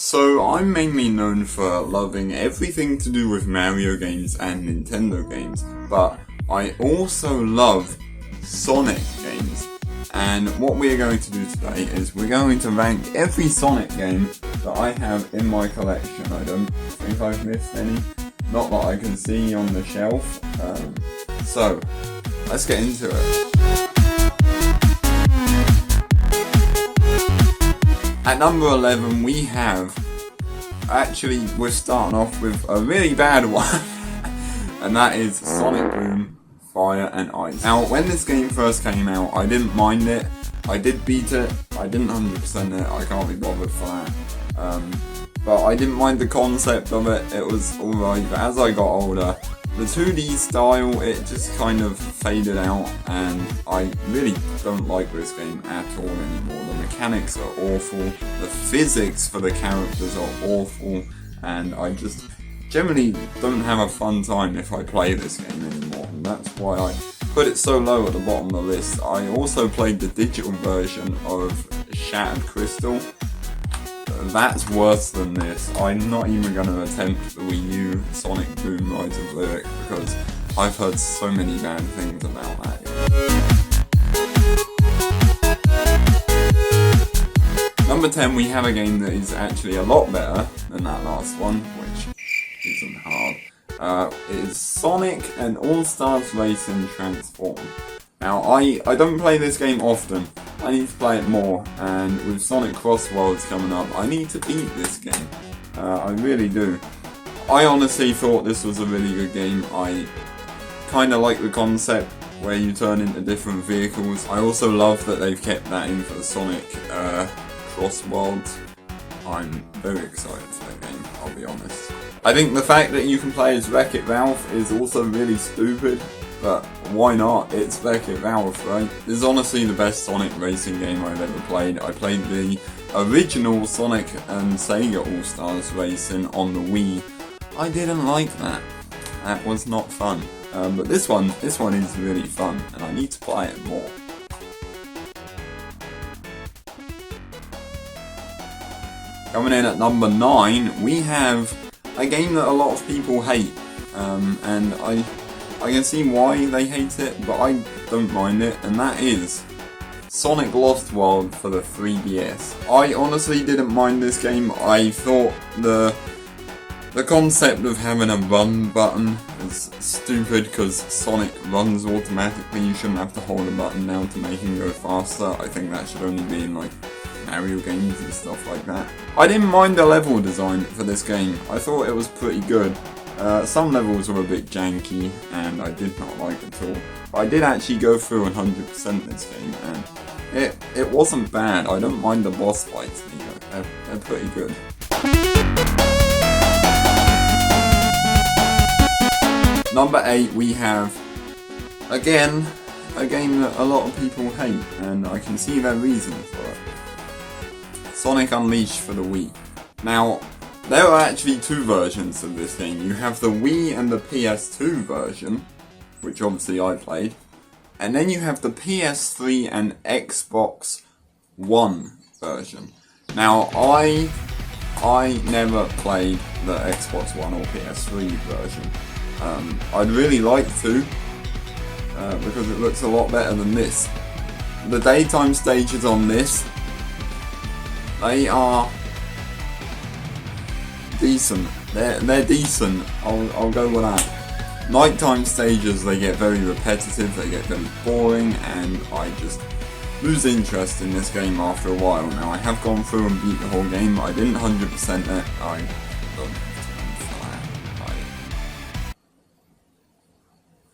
So I'm mainly known for loving everything to do with Mario games and Nintendo games, but I also love Sonic games. And what we're going to do today is we're going to rank every Sonic game that I have in my collection. I don't think I've missed any, not that I can see on the shelf. So let's get into it. At number 11 we have, actually we're starting off with a really bad one, and that is Sonic Boom Fire and Ice. Now when this game first came out I didn't mind it, I did beat it, I didn't 100% it, I can't be bothered for that, but I didn't mind the concept of it, it was alright, but as I got older, the 2D style, it just kind of faded out, and I really don't like this game at all anymore. The mechanics are awful, the physics for the characters are awful, and I just generally don't have a fun time if I play this game anymore, and that's why I put it so low at the bottom of the list. I also played the digital version of Shattered Crystal. That's worse than this. I'm not even going to attempt the Wii U Sonic Boom Rise of Lyric because I've heard so many bad things about that. Number 10 we have a game that is actually a lot better than that last one, which isn't hard. It is Sonic and All-Stars Racing Transform. Now, I don't play this game often, I need to play it more, and with Sonic Cross Worlds coming up, I need to beat this game. I really do. I honestly thought this was a really good game. I kinda like the concept where you turn into different vehicles. I also love that they've kept that in for the Sonic Cross Worlds. I'm very excited for that game, I'll be honest. I think the fact that you can play as Wreck-It Ralph is also really stupid. But why not? It's Wreck-It Ralph, right? This is honestly the best Sonic racing game I've ever played. I played the original Sonic and Sega All-Stars Racing on the Wii. I didn't like that. That was not fun. But this one is really fun, and I need to play it more. Coming in at number 9, we have a game that a lot of people hate, and I can see why they hate it, but I don't mind it, and that is Sonic Lost World for the 3DS. I honestly didn't mind this game. I thought the concept of having a run button is stupid because Sonic runs automatically. You shouldn't have to hold a button now to make him go faster. I think that should only be in like Mario games and stuff like that. I didn't mind the level design for this game. I thought it was pretty good. Some levels were a bit janky, and I did not like it at all. But I did actually go through 100% this game, and it wasn't bad. I don't mind the boss fights either. They're pretty good. Number 8 we have, again, a game that a lot of people hate, and I can see their reason for it. Sonic Unleashed for the Wii. Now, there are actually two versions of this game. You have the Wii and the PS2 version, which obviously I played, and then you have the PS3 and Xbox One version. Now, I never played the Xbox One or PS3 version. I'd really like to, because it looks a lot better than this. The daytime stages on this, they are decent. They're decent. I'll go with that. Nighttime stages, they get very repetitive, they get very boring, and I just lose interest in this game after a while. Now I have gone through and beat the whole game, but I didn't 100% it. I don't.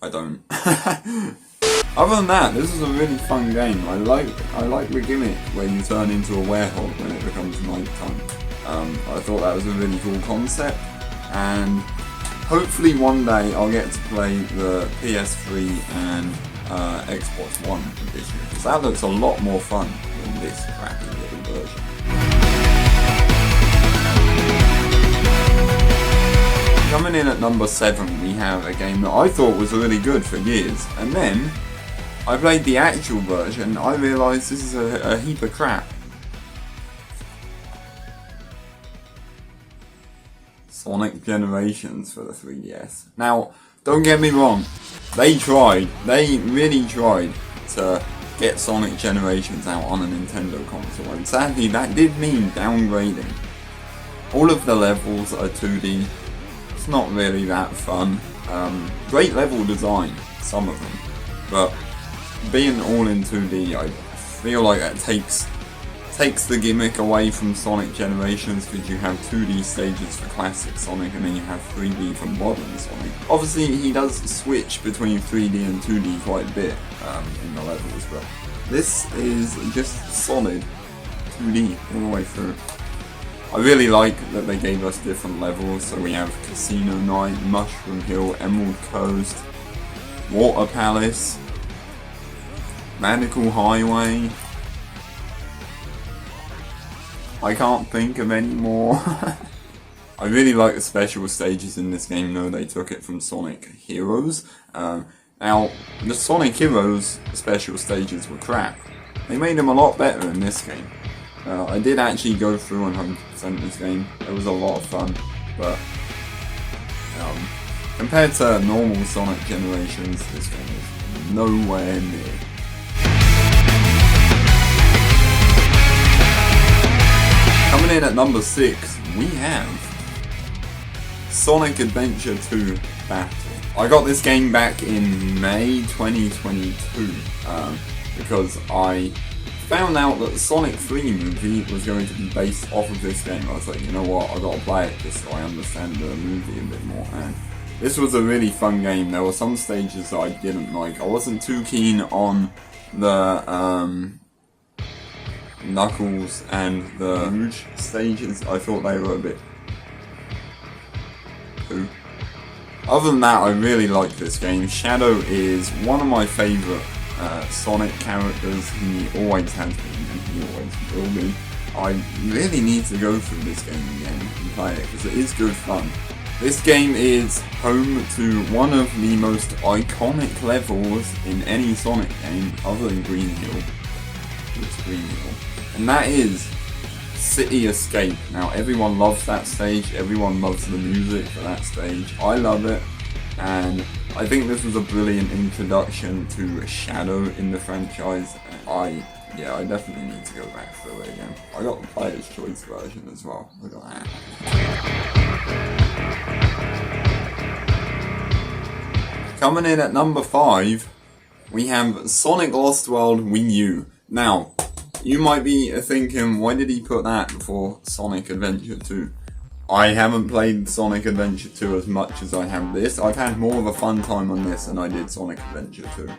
I don't. Other than that, this is a really fun game. I like the gimmick where you turn into a werewolf when it becomes nighttime. I thought that was a really cool concept, and hopefully one day I'll get to play the PS3 and Xbox One edition, because that looks a lot more fun than this crappy little version. Coming in at number 7 we have a game that I thought was really good for years, and then I played the actual version, I realised this is a heap of crap. Sonic Generations for the 3DS. Now, don't get me wrong, they really tried to get Sonic Generations out on a Nintendo console, and sadly that did mean downgrading. All of the levels are 2D, it's not really that fun. Great level design, some of them, but being all in 2D, I feel like that takes the gimmick away from Sonic Generations, because you have 2D stages for classic Sonic and then you have 3D for modern Sonic. Obviously he does switch between 3D and 2D quite a bit in the levels, but this is just solid 2D all the way through. I really like that they gave us different levels, so we have Casino Night, Mushroom Hill, Emerald Coast, Water Palace, Radical Highway. I can't think of any more. I really like the special stages in this game though, they took it from Sonic Heroes. Now, the Sonic Heroes special stages were crap. They made them a lot better in this game. I did actually go through 100% this game. It was a lot of fun, but compared to normal Sonic Generations, this game is nowhere near. Coming in at number 6, we have Sonic Adventure 2 Battle. I got this game back in May 2022 because I found out that the Sonic 3 movie was going to be based off of this game. I was like, you know what, I gotta play it just so I understand the movie a bit more. And this was a really fun game. There were some stages that I didn't like. I wasn't too keen on the Knuckles and the Rouge stages. I thought they were a bit poo. Other than that, I really like this game. Shadow is one of my favourite Sonic characters. He always has been and he always will be. I really need to go through this game again and play it because it is good fun. This game is home to one of the most iconic levels in any Sonic game other than Green Hill. It's Green Hill. And that is City Escape. Now everyone loves that stage, everyone loves the music for that stage. I love it, and I think this was a brilliant introduction to Shadow in the franchise. I definitely need to go back through it again. I got the Player's Choice version as well. Look at that. Coming in at number 5, we have Sonic Lost World Wii U. Now, you might be thinking, why did he put that before Sonic Adventure 2? I haven't played Sonic Adventure 2 as much as I have this. I've had more of a fun time on this than I did Sonic Adventure 2.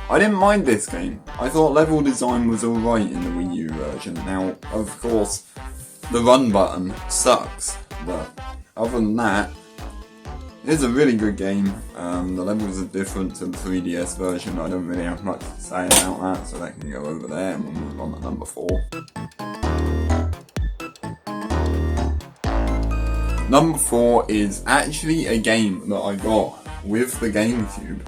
I didn't mind this game. I thought level design was alright in the Wii U version. Now, of course, the run button sucks, but other than that, it's a really good game. The levels are different to the 3DS version. I don't really have much to say about that, so that can go over there, and we'll move on to number 4. Number 4 is actually a game that I got with the GameCube.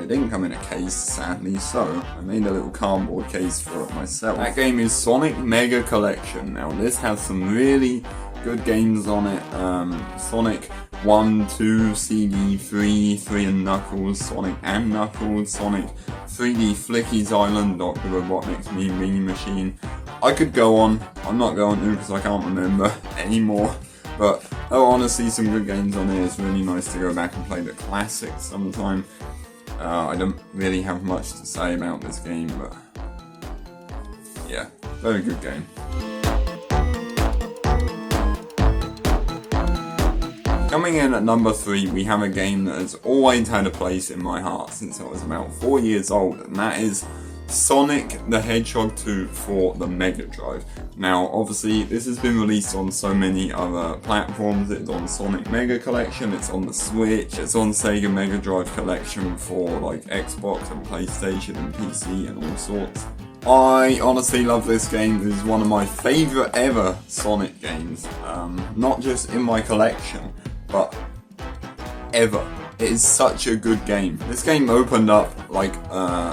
It didn't come in a case, sadly, so I made a little cardboard case for it myself. That game is Sonic Mega Collection. Now this has some really good games on it. Sonic 1, 2, CD, 3 and Knuckles, Sonic and Knuckles, Sonic 3D Flicky's Island, Dr. Robotnik's Mean Machine. I could go on, I'm not going to because I can't remember anymore, but there are honestly some good games on here. It's really nice to go back and play the classics sometime. I don't really have much to say about this game, but yeah, very good game. Coming in at number 3, we have a game that has always had a place in my heart since I was about 4 years old, and that is Sonic the Hedgehog 2 for the Mega Drive. Now, obviously, this has been released on so many other platforms. It's on Sonic Mega Collection, it's on the Switch, it's on Sega Mega Drive Collection for like Xbox and PlayStation and PC and all sorts. I honestly love this game. This is one of my favourite ever Sonic games. Not just in my collection, but ever. It is such a good game. This game opened up like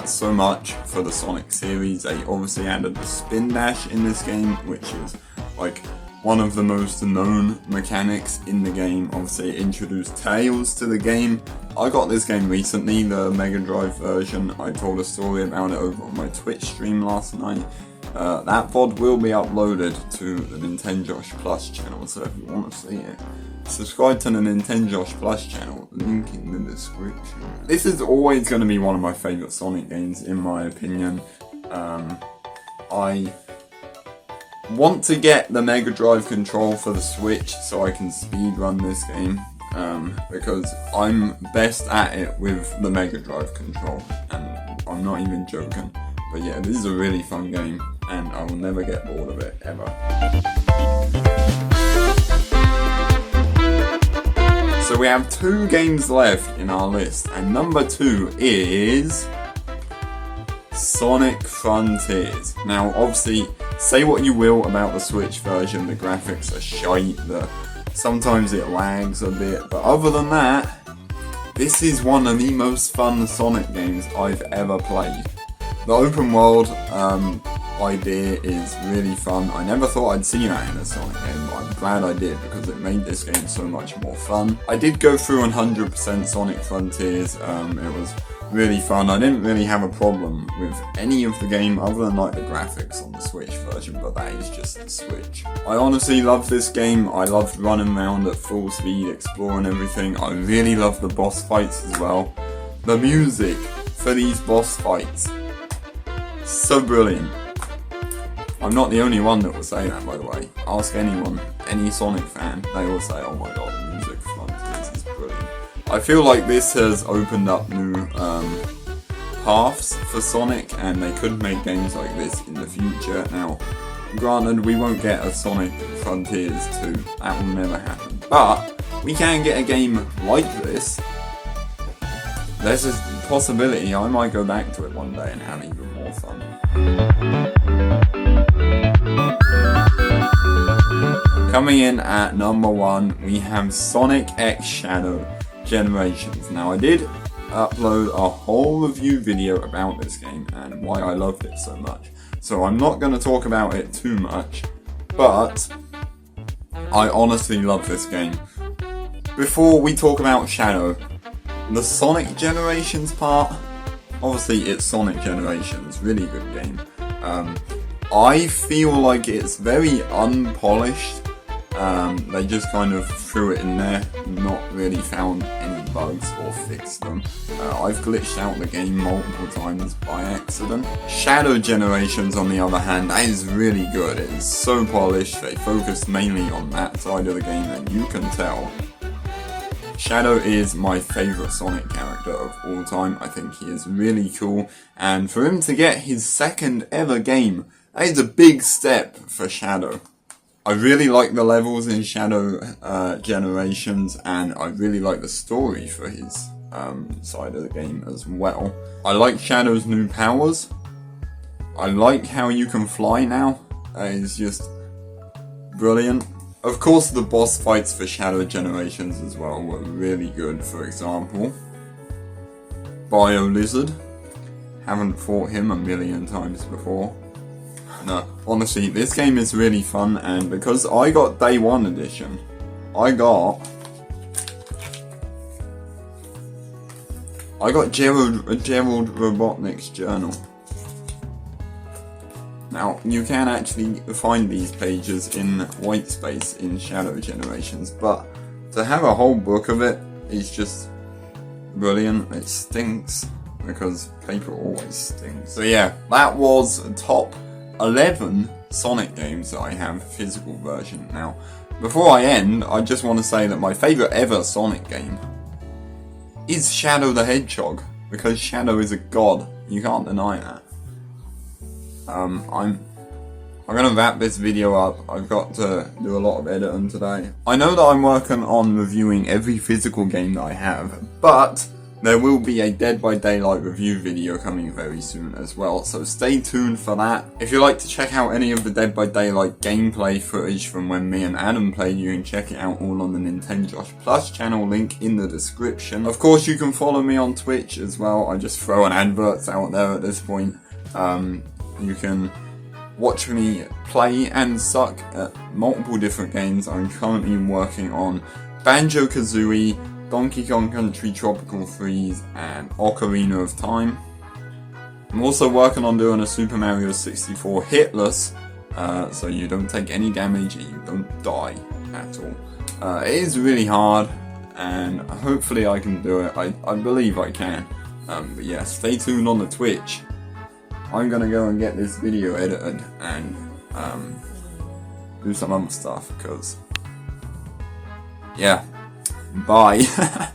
so much for the Sonic series. They obviously added the spin dash in this game, which is like one of the most known mechanics in the game. Obviously, it introduced Tails to the game. I got this game recently, the Mega Drive version. I told a story about it over on my Twitch stream last night. That VOD will be uploaded to the Nintendosh Plus channel, so if you want to see it, subscribe to the Nintendosh Plus channel, link in the description. This is always going to be one of my favourite Sonic games, in my opinion. I want to get the Mega Drive control for the Switch so I can speedrun this game, because I'm best at it with the Mega Drive control, and I'm not even joking. But yeah, this is a really fun game, and I will never get bored of it, ever. So we have 2 games left in our list, and number 2 is Sonic Frontiers. Now, obviously, say what you will about the Switch version, the graphics are shite, sometimes it lags a bit, but other than that, this is one of the most fun Sonic games I've ever played. The open world idea is really fun. I never thought I'd see that in a Sonic game, but I'm glad I did because it made this game so much more fun. I did go through 100% Sonic Frontiers. It was really fun. I didn't really have a problem with any of the game other than like the graphics on the Switch version, but that is just the Switch. I honestly love this game. I loved running around at full speed, exploring everything. I really love the boss fights as well. The music for these boss fights, so brilliant. I'm not the only one that will say that, by the way. Ask anyone, any Sonic fan, they will say, oh my god, the music for Frontiers is brilliant. I feel like this has opened up new paths for Sonic, and they could make games like this in the future. Now, granted, we won't get a Sonic Frontiers 2, that will never happen. But, we can get a game like this. There's a possibility I might go back to it one day and have even more fun. Coming in at number 1, we have Sonic X Shadow Generations. Now, I did upload a whole review video about this game and why I loved it so much, so I'm not going to talk about it too much, but I honestly love this game. Before we talk about Shadow, the Sonic Generations part, obviously it's Sonic Generations, really good game. I feel like it's very unpolished. They just kind of threw it in there, not really found any bugs or fixed them. I've glitched out the game multiple times by accident. Shadow Generations, on the other hand, that is really good. It is so polished. They focus mainly on that side of the game, and you can tell Shadow is my favourite Sonic character of all time. I think he is really cool, and for him to get his second ever game, that is a big step for Shadow. I really like the levels in Shadow Generations, and I really like the story for his side of the game as well. I like Shadow's new powers. I like how you can fly now. That is just brilliant. Of course, the boss fights for Shadow Generations as well were really good. For example, Bio Lizard. Haven't fought him a million times before. No, honestly, this game is really fun, and because I got Day 1 edition, I got Gerald Robotnik's journal. Now, you can actually find these pages in Whitespace in Shadow Generations, but to have a whole book of it is just brilliant. It stinks, because paper always stinks. So yeah, that was top 11 Sonic games that I have physical version. Now, before I end, I just want to say that my favourite ever Sonic game is Shadow the Hedgehog, because Shadow is a god. You can't deny that. I'm gonna wrap this video up. I've got to do a lot of editing today. I know that I'm working on reviewing every physical game that I have, but there will be a Dead by Daylight review video coming very soon as well, so stay tuned for that. If you'd like to check out any of the Dead by Daylight gameplay footage from when me and Adam played, you can check it out all on the Nintendosh Plus channel, link in the description. Of course, you can follow me on Twitch as well. I just throw an adverts out there at this point. You can watch me play and suck at multiple different games. I'm currently working on Banjo-Kazooie, Donkey Kong Country Tropical Freeze, and Ocarina of Time. I'm also working on doing a Super Mario 64 hitless, so you don't take any damage and you don't die at all. It is really hard, and hopefully I can do it. I believe I can. But yeah, stay tuned on the Twitch. I'm gonna go and get this video edited and do some other stuff, because yeah, bye.